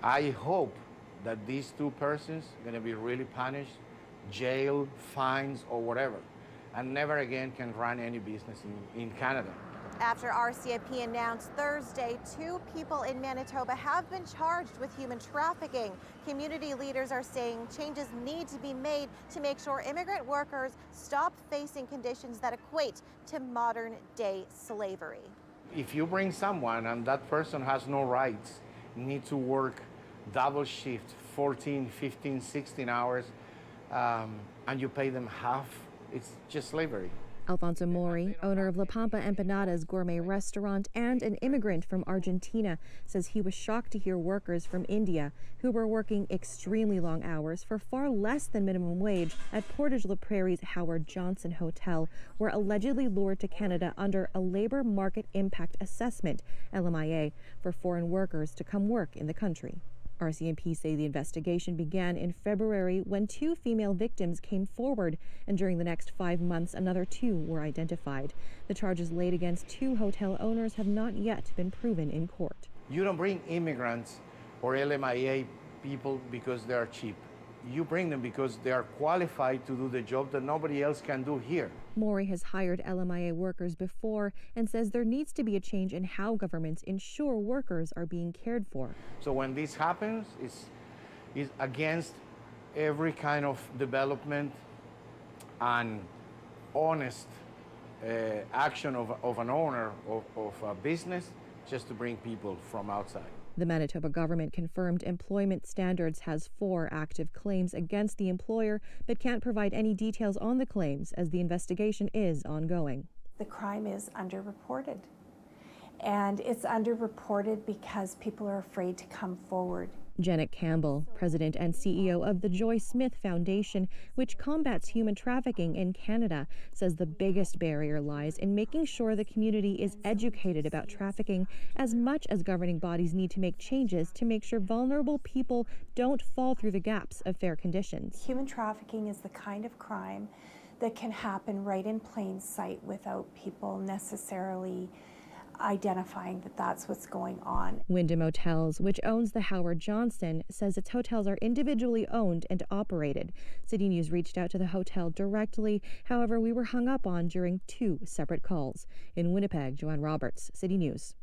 I hope that these two persons are going to be really punished, jail, fines, or whatever, and never again can run any business in Canada. After RCMP announced Thursday, 2 people in Manitoba have been charged with human trafficking. Community leaders are saying changes need to be made to make sure immigrant workers stop facing conditions that equate to modern-day slavery. If you bring someone and that person has no rights, need to work double shift, 14, 15, 16 hours, and you pay them half, it's just slavery. Alfonso Mori, owner of La Pampa Empanadas gourmet restaurant and an immigrant from Argentina, says he was shocked to hear workers from India who were working extremely long hours for far less than minimum wage at Portage La Prairie's Howard Johnson Hotel were allegedly lured to Canada under a labor market impact assessment, LMIA, for foreign workers to come work in the country. RCMP say the investigation began in February when 2 female victims came forward, and during the next 5 months, another 2 were identified. The charges laid against 2 hotel owners have not yet been proven in court. You don't bring immigrants or LMIA people because they are cheap. You bring them because they are qualified to do the job that nobody else can do here. Mori has hired LMIA workers before and says there needs to be a change in how governments ensure workers are being cared for. So when this happens, it's against every kind of development and honest action of an owner of a business just to bring people from outside. The Manitoba government confirmed Employment Standards has 4 active claims against the employer, but can't provide any details on the claims as the investigation is ongoing. The crime is underreported, and it's underreported because people are afraid to come forward. Janet Campbell, president and CEO of the Joy Smith Foundation, which combats human trafficking in Canada, says the biggest barrier lies in making sure the community is educated about trafficking as much as governing bodies need to make changes to make sure vulnerable people don't fall through the gaps of fair conditions. Human trafficking is the kind of crime that can happen right in plain sight without people necessarily identifying that that's what's going on. Wyndham Hotels, which owns the Howard Johnson, says its hotels are individually owned and operated. City News reached out to the hotel directly. However, we were hung up on during 2 separate calls. In Winnipeg, Joanne Roberts, City News.